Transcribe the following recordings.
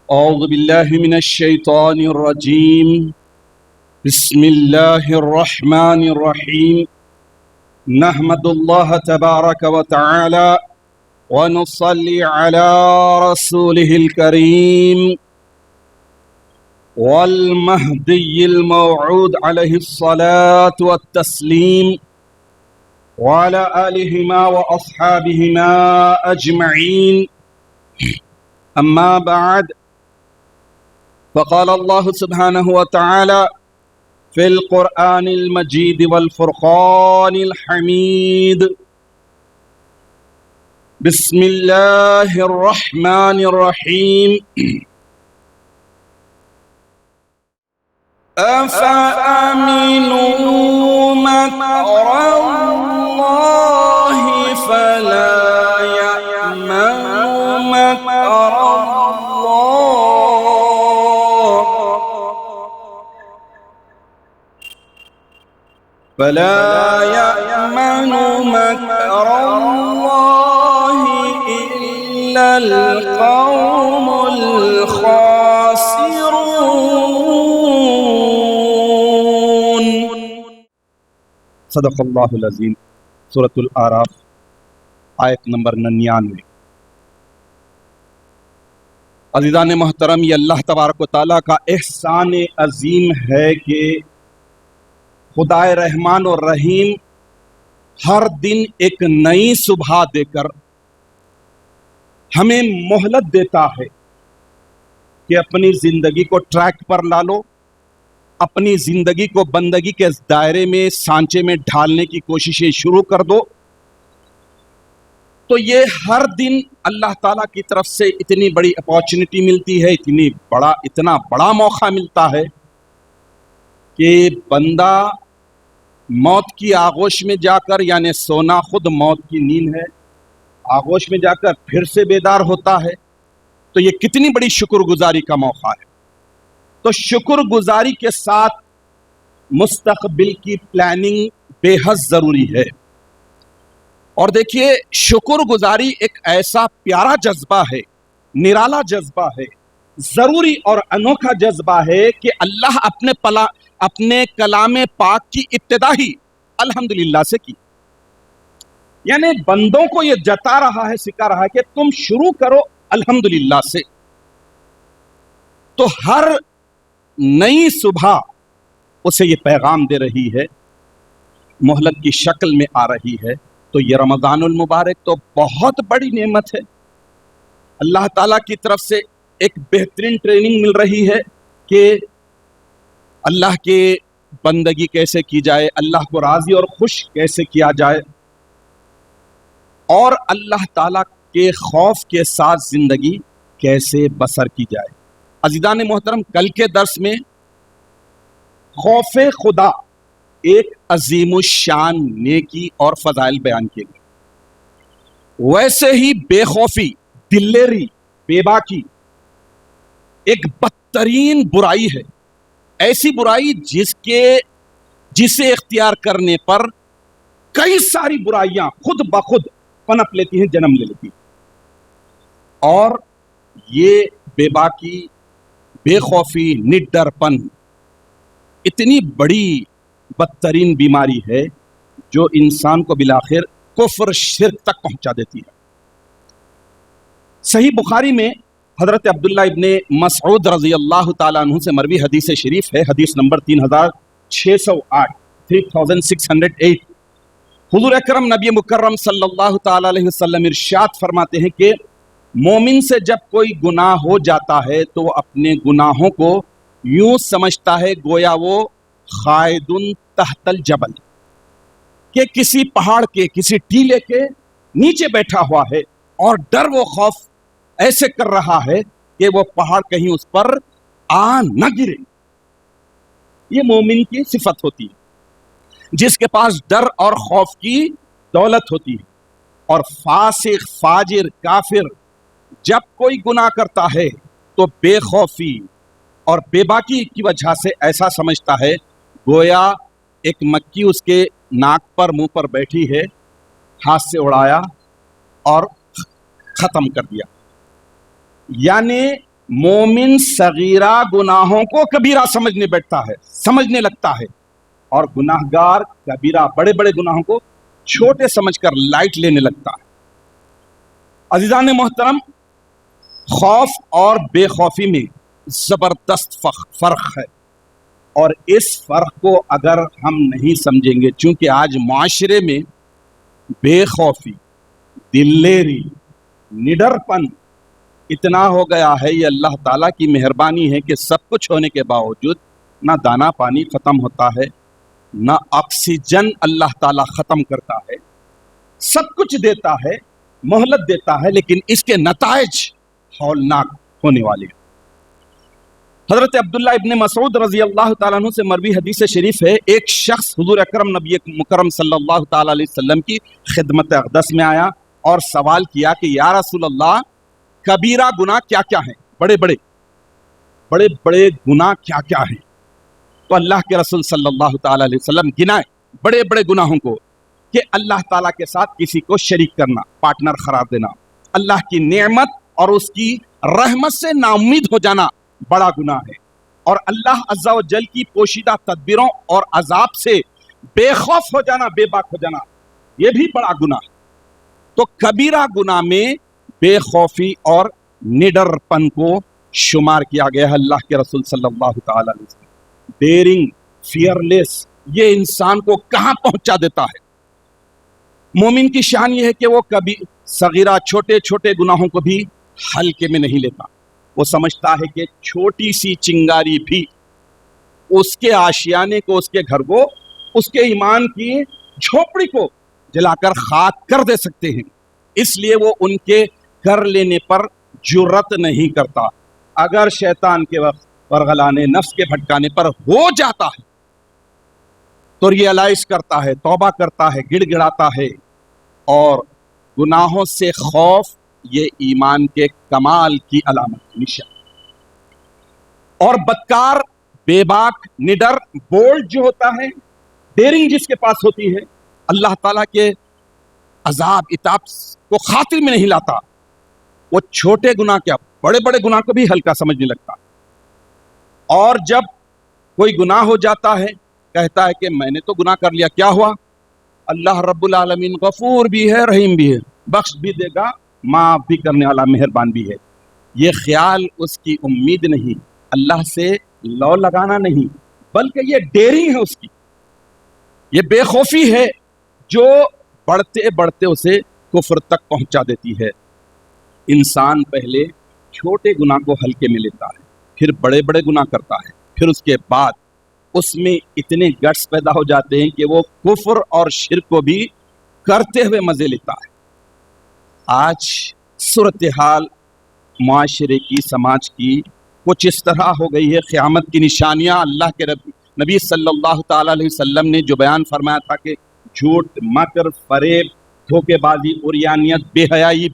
أعوذ بالله من الشيطان الرجيم. بسم الله الرحمن الرحيم. نحمد الله تبارك وتعالى ونصلي على رسوله الكريم والمهدي الموعود عليه الصلاة والتسليم وعلى آلهما وأصحابهما أجمعين. أما بعد، فقال الله سبحانه وتعالى في القرآن المجيد والفرقان الحميد: بسم الله الرحمن الرحيم. أفأمنوا مكر الله فلا يأمن مكر إلا القوم الخاسرون. صدق اللہ العظیم. سورۃ الاعراف آیت نمبر 99. عزیزان محترم، یہ اللہ تبارک و تعالیٰ کا احسان عظیم ہے کہ خدائے رحمان اور رحیم ہر دن ایک نئی صبح دے کر ہمیں مہلت دیتا ہے کہ اپنی زندگی کو ٹریک پر لا لو، اپنی زندگی کو بندگی کے دائرے میں سانچے میں ڈھالنے کی کوششیں شروع کر دو. تو یہ ہر دن اللہ تعالیٰ کی طرف سے اتنی بڑی اپارچونٹی ملتی ہے، اتنا بڑا موقع ملتا ہے کہ بندہ موت کی آغوش میں جا کر، یعنی سونا خود موت کی نیند ہے، آغوش میں جا کر پھر سے بیدار ہوتا ہے. تو یہ کتنی بڑی شکر گزاری کا موقع ہے. تو شکر گزاری کے ساتھ مستقبل کی پلاننگ بے حد ضروری ہے. اور دیکھیے، شکر گزاری ایک ایسا پیارا جذبہ ہے، نرالا جذبہ ہے، ضروری اور انوکھا جذبہ ہے کہ اللہ اپنے کلام پاک کی ابتدا ہی الحمدللہ سے کی. یعنی بندوں کو یہ جتا رہا ہے، سکھا رہا ہے کہ تم شروع کرو الحمدللہ سے. تو ہر نئی صبح اسے یہ پیغام دے رہی ہے، مہلت کی شکل میں آ رہی ہے. تو یہ رمضان المبارک تو بہت بڑی نعمت ہے. اللہ تعالیٰ کی طرف سے ایک بہترین ٹریننگ مل رہی ہے کہ اللہ کے بندگی کیسے کی جائے، اللہ کو راضی اور خوش کیسے کیا جائے، اور اللہ تعالیٰ کے خوف کے ساتھ زندگی کیسے بسر کی جائے. عزیزان محترم، کل کے درس میں خوف خدا ایک عظیم الشان نیکی اور فضائل بیان کیے گئے. ویسے ہی بے خوفی، دلیری، بے باکی ایک بدترین برائی ہے. ایسی برائی جسے اختیار کرنے پر کئی ساری برائیاں خود بخود پنپ لیتی ہیں، جنم لے لیتی ہیں. اور یہ بے باکی، بے خوفی، نڈر پن اتنی بڑی بدترین بیماری ہے جو انسان کو بالآخر کفر شرک تک پہنچا دیتی ہے. صحیح بخاری میں حضرت عبداللہ ابن مسعود رضی اللہ تعالیٰ عنہ سے مروی حدیث شریف ہے، حدیث نمبر 3608. حضور اکرم نبی مکرم صلی اللہ تعالیٰ علیہ وسلم ارشاد فرماتے ہیں کہ مومن سے جب کوئی گناہ ہو جاتا ہے تو وہ اپنے گناہوں کو یوں سمجھتا ہے گویا وہ خائدن تحت الجبل، کہ کسی پہاڑ کے، کسی ٹیلے کے نیچے بیٹھا ہوا ہے اور ڈر و خوف ایسے کر رہا ہے کہ وہ پہاڑ کہیں اس پر آ نہ گرے. یہ مومن کی صفت ہوتی ہے، جس کے پاس ڈر اور خوف کی دولت ہوتی ہے. اور فاسق، فاجر، کافر جب کوئی گناہ کرتا ہے تو بے خوفی اور بے باکی کی وجہ سے ایسا سمجھتا ہے گویا ایک مکھی اس کے ناک پر، منہ پر بیٹھی ہے، ہاتھ سے اڑایا اور ختم کر دیا. یعنی مومن صغیرہ گناہوں کو کبیرہ سمجھنے لگتا ہے اور گناہگار کبیرہ بڑے بڑے گناہوں کو چھوٹے سمجھ کر لائٹ لینے لگتا ہے۔ عزیزان محترم، خوف اور بے خوفی میں زبردست فرق ہے، اور اس فرق کو اگر ہم نہیں سمجھیں گے، چونکہ آج معاشرے میں بے خوفی، دلیری، نڈر پن اتنا ہو گیا ہے، یہ اللہ تعالیٰ کی مہربانی ہے کہ سب کچھ ہونے کے باوجود نہ دانا پانی ختم ہوتا ہے، نہ آکسیجن اللہ تعالیٰ ختم کرتا ہے، سب کچھ دیتا ہے، مہلت دیتا ہے، لیکن اس کے نتائج ہولناک ہونے والے ہیں۔ حضرت عبداللہ ابن مسعود رضی اللہ تعالیٰ عنہ سے مروی حدیث شریف ہے، ایک شخص حضور اکرم نبی مکرم صلی اللہ تعالیٰ علیہ وسلم کی خدمت اقدس میں آیا اور سوال کیا کہ یا رسول اللہ، کبیرہ گناہ کیا کیا ہیں؟ بڑے بڑے گناہ کیا کیا ہیں؟ تو اللہ کے رسول صلی اللہ تعالیٰ علیہ وسلم گنائے بڑے بڑے گناہوں کو کہ اللہ تعالیٰ کے ساتھ کسی کو شریک کرنا، پارٹنر قرار دینا، اللہ کی نعمت اور اس کی رحمت سے نا امید ہو جانا بڑا گناہ ہے، اور اللہ عز و جل کی پوشیدہ تدبیروں اور عذاب سے بے خوف ہو جانا، بے باک ہو جانا، یہ بھی بڑا گناہ ہے۔ تو کبیرہ گناہ میں بے خوفی اور نڈر پن کو شمار کیا گیا ہے۔ اللہ کے رسول صلی اللہ تعالی علیہ وسلم ڈیرنگ، فیئرلیس، یہ انسان کو کہاں پہنچا دیتا ہے۔ مومن کی شان یہ ہے کہ وہ کبھی صغیرہ چھوٹے چھوٹے گناہوں کو بھی ہلکے میں نہیں لیتا، وہ سمجھتا ہے کہ چھوٹی سی چنگاری بھی اس کے آشیانے کو، اس کے گھر کو، اس کے ایمان کی جھوپڑی کو جلا کر خاک کر دے سکتے ہیں، اس لیے وہ ان کے کر لینے پر جرت نہیں کرتا۔ اگر شیطان کے وقت ورغلانے، نفس کے بھٹکانے پر ہو جاتا ہے تو ریئلائز کرتا ہے، توبہ کرتا ہے، گڑ گڑاتا ہے، اور گناہوں سے خوف یہ ایمان کے کمال کی علامت، نشان۔ اور بدکار، بے باک، نڈر، بولڈ جو ہوتا ہے، ڈیرنگ جس کے پاس ہوتی ہے، اللہ تعالیٰ کے عذاب عتاب کو خاطر میں نہیں لاتا، وہ چھوٹے گناہ کیا بڑے بڑے گناہ کو بھی ہلکا سمجھنے لگتا، اور جب کوئی گناہ ہو جاتا ہے کہتا ہے کہ میں نے تو گناہ کر لیا، کیا ہوا؟ اللہ رب العالمین غفور بھی ہے، رحیم بھی ہے، بخش بھی دے گا، معاف بھی کرنے والا، مہربان بھی ہے۔ یہ خیال اس کی امید نہیں، اللہ سے لو لگانا نہیں، بلکہ یہ ڈیرنگ ہے اس کی، یہ بے خوفی ہے جو بڑھتے بڑھتے اسے کفر تک پہنچا دیتی ہے۔ انسان پہلے چھوٹے گناہ کو ہلکے میں لیتا ہے، پھر بڑے بڑے گناہ کرتا ہے، پھر اس کے بعد اس میں اتنے گٹس پیدا ہو جاتے ہیں کہ وہ کفر اور شرک کو بھی کرتے ہوئے مزے لیتا ہے۔ آج صورتحال معاشرے کی، سماج کی کچھ اس طرح ہو گئی ہے، قیامت کی نشانیاں اللہ کے نبی صلی اللہ تعالی علیہ وسلم نے جو بیان فرمایا تھا کہ جھوٹ، مکر، فریب، دھوکے بازی، عریانیت، بے حیائی،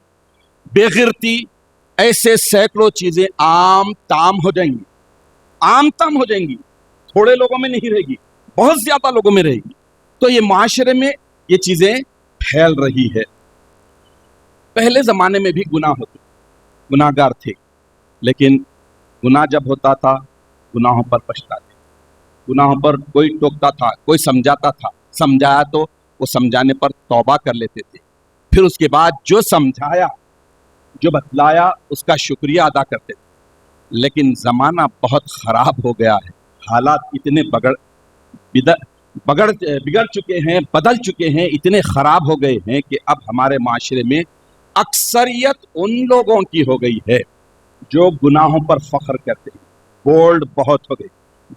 بے غیرتی، ایسے سینکڑوں چیزیں عام تام ہو جائیں گی، عام تام ہو جائیں گی، تھوڑے لوگوں میں نہیں رہے گی، بہت زیادہ لوگوں میں رہے گی۔ تو یہ معاشرے میں یہ چیزیں پھیل رہی ہے۔ پہلے زمانے میں بھی گناہ ہوتے، گناہ گار تھے، لیکن گناہ جب ہوتا تھا گناہوں پر پچھتاتے، گناہوں پر کوئی ٹوکتا تھا، کوئی سمجھاتا تھا، سمجھایا تو وہ سمجھانے پر توبہ کر لیتے تھے، پھر اس کے بعد جو سمجھایا، جو بتلایا، اس کا شکریہ ادا کرتے تھے۔ لیکن زمانہ بہت خراب ہو گیا ہے، حالات اتنے بگڑ چکے ہیں، بدل چکے ہیں، اتنے خراب ہو گئے ہیں کہ اب ہمارے معاشرے میں اکثریت ان لوگوں کی ہو گئی ہے جو گناہوں پر فخر کرتے ہیں، بولڈ بہت ہو گئے،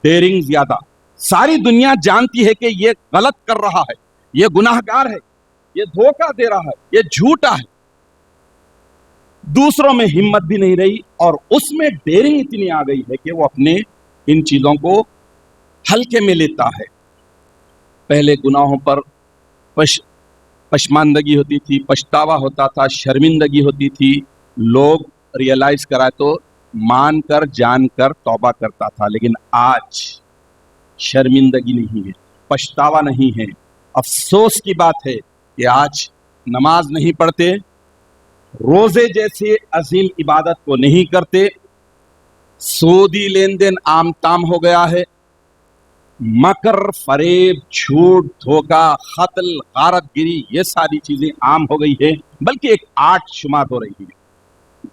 ڈیرنگ زیادہ، ساری دنیا جانتی ہے کہ یہ غلط کر رہا ہے، یہ گناہ گار ہے، یہ دھوکہ دے رہا ہے، یہ جھوٹا ہے، دوسروں میں ہمت بھی نہیں رہی، اور اس میں ڈیرنگ اتنی آ گئی ہے کہ وہ اپنے ان چیزوں کو ہلکے میں لیتا ہے۔ پہلے گناہوں پر پشماندگی ہوتی تھی، پچھتاوا ہوتا تھا، شرمندگی ہوتی تھی، لوگ ریئلائز کرائے تو مان کر جان کر توبہ کرتا تھا، لیکن آج شرمندگی نہیں ہے، پچھتاوا نہیں ہے۔ افسوس کی بات ہے کہ آج نماز نہیں پڑھتے، روزے جیسے عظیم عبادت کو نہیں کرتے، سودی لین دین عام تام ہو گیا ہے، مکر فریب جھوٹ دھوکہ قتل غارت گری یہ ساری چیزیں عام ہو گئی ہے، بلکہ ایک آرٹ شمار ہو رہی ہے۔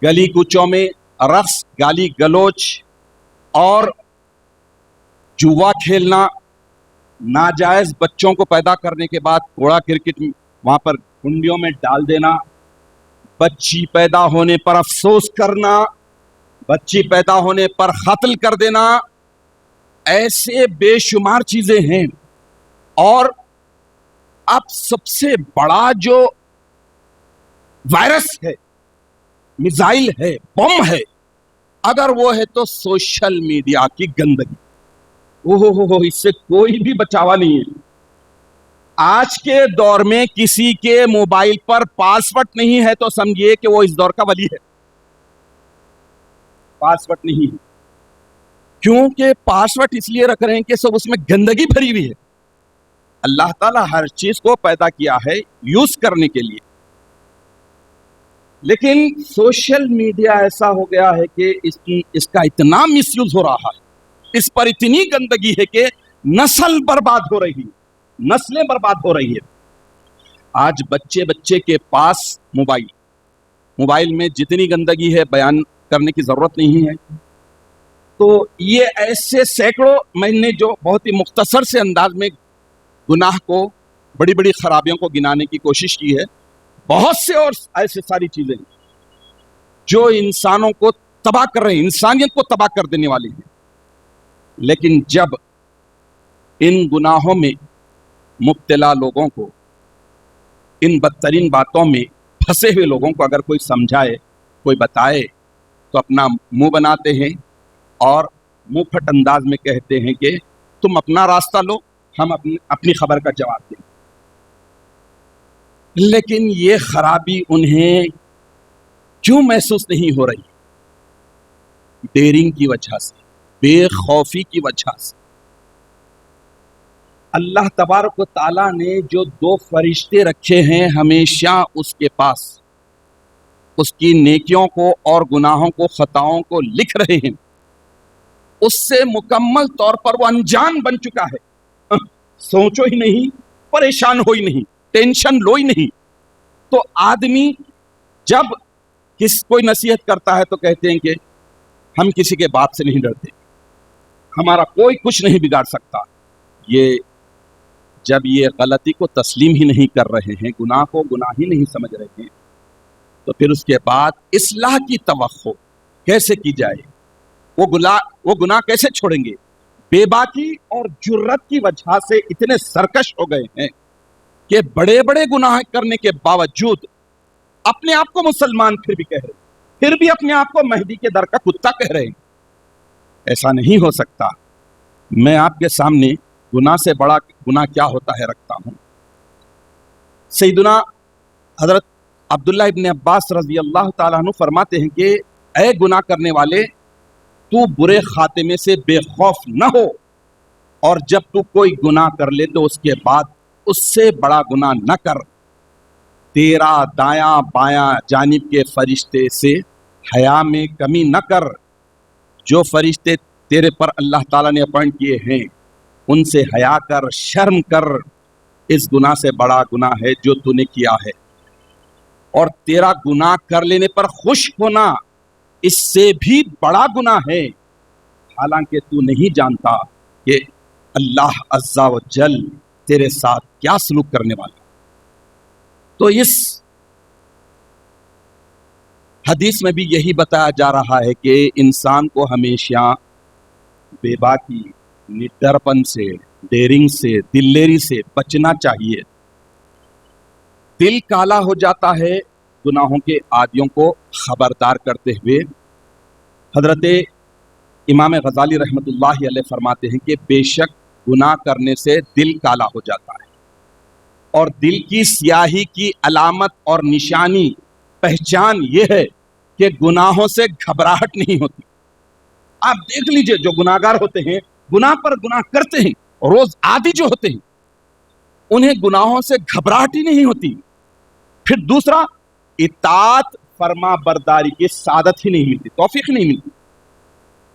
گلی کوچوں میں رقص، گالی گلوچ اور جوا کھیلنا، ناجائز بچوں کو پیدا کرنے کے بعد کوڑا کرکٹ وہاں پر کنڈیوں میں ڈال دینا، بچی پیدا ہونے پر افسوس کرنا، بچی پیدا ہونے پر قتل کر دینا، ایسے بے شمار چیزیں ہیں۔ اور اب سب سے بڑا جو وائرس ہے، میزائل ہے، بم ہے، اگر وہ ہے تو سوشل میڈیا کی گندگی۔ اس سے کوئی بھی بچاوا نہیں ہے۔ آج کے دور میں کسی کے موبائل پر پاسورڈ نہیں ہے تو سمجھیے کہ وہ اس دور کا ولی ہے۔ پاسورڈ نہیں ہے، کیونکہ پاسورڈ اس لیے رکھ رہے ہیں کہ سب اس میں گندگی بھری ہوئی ہے۔ اللہ تعالیٰ ہر چیز کو پیدا کیا ہے یوز کرنے کے لیے، لیکن سوشل میڈیا ایسا ہو گیا ہے کہ اس کا اتنا مس یوز ہو رہا ہے، اس پر اتنی گندگی ہے کہ نسل برباد ہو رہی ہے، نسلیں برباد ہو رہی ہے۔ آج بچے کے پاس موبائل میں جتنی گندگی ہے بیان کرنے کی ضرورت نہیں ہے۔ تو یہ ایسے سینکڑوں، میں نے جو بہت ہی مختصر سے انداز میں گناہ کو، بڑی بڑی خرابیوں کو گنانے کی کوشش کی ہے، بہت سے اور ایسے ساری چیزیں جو انسانوں کو تباہ کر رہے ہیں، انسانیت کو تباہ کر دینے والی ہیں۔ لیکن جب ان گناہوں میں مبتلا لوگوں کو، ان بدترین باتوں میں پھنسے ہوئے لوگوں کو اگر کوئی سمجھائے، کوئی بتائے، تو اپنا منہ بناتے ہیں اور منہ پھٹ انداز میں کہتے ہیں کہ تم اپنا راستہ لو، ہم اپنی خبر کا جواب دیں۔ لیکن یہ خرابی انہیں کیوں محسوس نہیں ہو رہی؟ ڈیرنگ کی وجہ سے، بے خوفی کی وجہ سے۔ اللہ تبارک و تعالیٰ نے جو دو فرشتے رکھے ہیں ہمیشہ اس کے پاس، اس کی نیکیوں کو اور گناہوں کو، خطاؤں کو لکھ رہے ہیں، اس سے مکمل طور پر وہ انجان بن چکا ہے۔ سوچو ہی نہیں، پریشان ہو ہی نہیں، ٹینشن لو ہی نہیں۔ تو آدمی جب کوئی نصیحت کرتا ہے تو کہتے ہیں کہ ہم کسی کے باپ سے نہیں ڈرتے، ہمارا کوئی کچھ نہیں بگاڑ سکتا۔ جب یہ غلطی کو تسلیم ہی نہیں کر رہے ہیں، گناہ کو گناہ ہی نہیں سمجھ رہے ہیں، تو پھر اس کے بعد اصلاح کی توقع کیسے کی جائے؟ وہ گناہ کیسے چھوڑیں گے؟ بے باکی اور جرت کی وجہ سے اتنے سرکش ہو گئے ہیں کہ بڑے بڑے گناہ کرنے کے باوجود اپنے آپ کو مسلمان پھر بھی کہہ رہے ہیں، پھر بھی اپنے آپ کو مہدی کے در کا کتا کہہ رہے ہیں۔ ایسا نہیں ہو سکتا۔ میں آپ کے سامنے گناہ سے بڑا گناہ کیا ہوتا ہے رکھتا ہوں۔ سیدنا حضرت عبداللہ ابن عباس رضی اللہ تعالیٰ عنہ فرماتے ہیں کہ اے گناہ کرنے والے، تو برے خاتمے سے بے خوف نہ ہو، اور جب تو کوئی گناہ کر لے تو اس کے بعد اس سے بڑا گناہ نہ کر۔ تیرا دایاں بایاں جانب کے فرشتے سے حیا میں کمی نہ کر۔ جو فرشتے تیرے پر اللہ تعالیٰ نے اپوائنٹ کیے ہیں ان سے حیا کر، شرم کر۔ اس گناہ سے بڑا گناہ ہے جو تو نے کیا ہے، اور تیرا گناہ کر لینے پر خوش ہونا اس سے بھی بڑا گناہ ہے، حالانکہ تو نہیں جانتا کہ اللہ عز و جل تیرے ساتھ کیا سلوک کرنے والا۔ تو اس حدیث میں بھی یہی بتایا جا رہا ہے کہ انسان کو ہمیشہ بے باکی، نڈرپن سے، ڈیرنگ سے، دلیری سے بچنا چاہیے۔ دل کالا ہو جاتا ہے گناہوں کے عادیوں کو خبردار کرتے ہوئے۔ حضرت امام غزالی رحمۃ اللہ علیہ فرماتے ہیں کہ بے شک گناہ کرنے سے دل کالا ہو جاتا ہے، اور دل کی سیاہی کی علامت اور نشانی، پہچان یہ ہے کہ گناہوں سے گھبراہٹ نہیں ہوتی۔ آپ دیکھ لیجئے جو گناہگار ہوتے ہیں، گناہ پر گناہ کرتے ہیں، روز عادی جو ہوتے ہیں، انہیں گناہوں سے گھبراہٹ ہی نہیں ہوتی۔ پھر دوسرا، اطاعت فرما برداری کی سعادت ہی نہیں ملتی، توفیق نہیں ملتی۔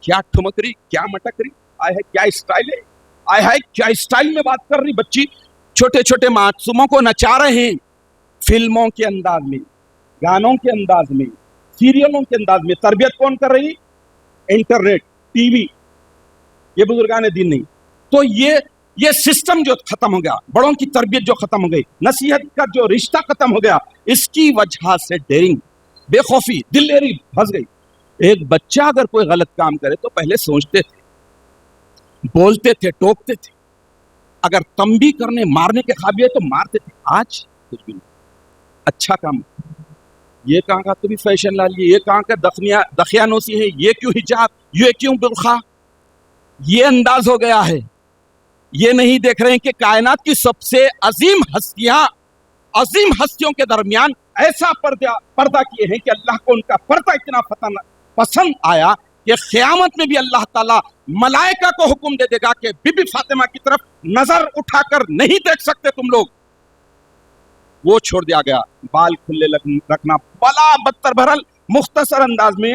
کیا ٹھمک رہی, کیا مٹک رہی, آئے ہے کیا اسٹائل ہے, آئے ہے کیا اسٹائل میں بات کر رہی بچی, چھوٹے چھوٹے معصوموں کو نچا رہے ہیں فلموں کے انداز میں, گانوں کے انداز میں, سیریلوں کے انداز میں. تربیت کون کر رہی؟ Internet, T V. یہ بزرگان دین نہیں. تو یہ سسٹم جو ختم ہو گیا, بڑوں کی تربیت جو ختم ہو گئی, نصیحت کا جو رشتہ ختم ہو گیا, اس کی وجہ سے ڈیرنگ, بے خوفی, دلیری پھنس گئی. ایک بچہ اگر کوئی غلط کام کرے تو پہلے سوچتے تھے, بولتے تھے, ٹوکتے تھے, اگر تنبیہ کرنے مارنے کے قابل ہے تو مارتے تھے. آج کچھ بھی نہیں. اچھا کام, یہ کہاں کا تو بھی فیشن لا لیے, یہ کہاں کا دخیانوسی ہے, یہ کیوں حجاب, یہ کیوں برقع, یہ انداز ہو گیا ہے. یہ نہیں دیکھ رہے ہیں کہ کائنات کی سب سے عظیم ہستیوں کے درمیان ایسا پردہ کیے ہیں کہ اللہ کو ان کا پردہ اتنا پسند آیا کہ قیامت میں بھی اللہ تعالیٰ ملائکہ کو حکم دے دے گا کہ بی بی فاطمہ کی طرف نظر اٹھا کر نہیں دیکھ سکتے تم لوگ. وہ چھوڑ دیا گیا. بال کھلے رکھنا, بلا بدتر بھرل مختصر انداز میں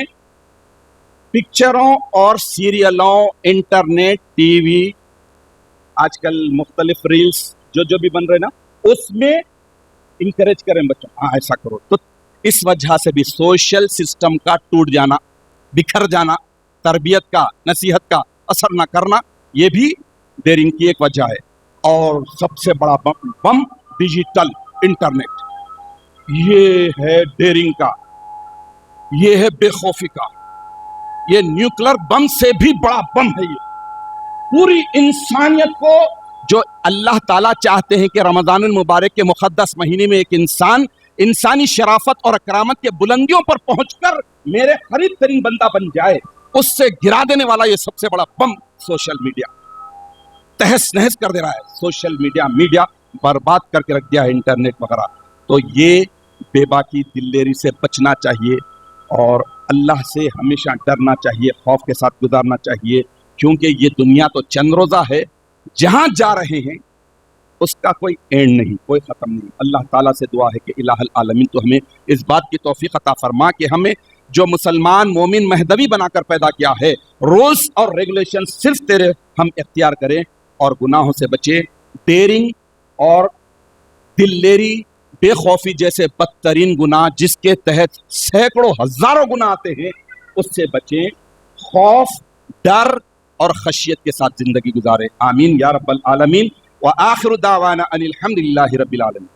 پکچروں اور سیریلوں, انٹرنیٹ, ٹی وی, آج کل مختلف ریلز جو بھی بن رہے نا, اس میں انکریج کریں بچوں, ہاں ایسا کرو. تو اس وجہ سے بھی سوشل سسٹم کا ٹوٹ جانا, بکھر جانا, تربیت کا, نصیحت کا اثر نہ کرنا, یہ بھی ڈیرنگ کی ایک وجہ ہے. اور سب سے بڑا بم ڈیجیٹل انٹرنیٹ, یہ ہے ڈیرنگ کا, یہ ہے بے خوفی کا, یہ نیوکلر بم سے بھی بڑا بم ہے. یہ پوری انسانیت کو, جو اللہ تعالیٰ چاہتے ہیں کہ رمضان المبارک کے مقدس مہینے میں ایک انسانی شرافت اور اکرامت کے بلندیوں پر پہنچ کر میرے قریب ترین بندہ بن جائے, اس سے گرا دینے والا یہ سب سے بڑا بم سوشل میڈیا تہس نہس کر دے رہا ہے. سوشل میڈیا برباد کر کے رکھ دیا ہے, انٹرنیٹ وغیرہ. تو یہ بے باکی, دلیری سے بچنا چاہیے اور اللہ سے ہمیشہ ڈرنا چاہیے, خوف کے ساتھ گزارنا چاہیے, کیونکہ یہ دنیا تو چند روزہ ہے, جہاں جا رہے ہیں اس کا کوئی اینڈ نہیں, کوئی ختم نہیں. اللہ تعالیٰ سے دعا ہے کہ الہ العالمین تو ہمیں اس بات کی توفیق عطا فرما کہ ہمیں جو مسلمان مومن مہدوی بنا کر پیدا کیا ہے, رولز اور ریگولیشن صرف تیرے ہم اختیار کریں اور گناہوں سے بچیں. ڈیرنگ اور دلیری, بے خوفی جیسے بدترین گناہ جس کے تحت سینکڑوں ہزاروں گناہ آتے ہیں, اس سے بچیں. خوف, ڈر اور خشیت کے ساتھ زندگی گزارے. آمین یا رب العالمین. وآخر دعوانا ان الحمد للہ رب العالمین.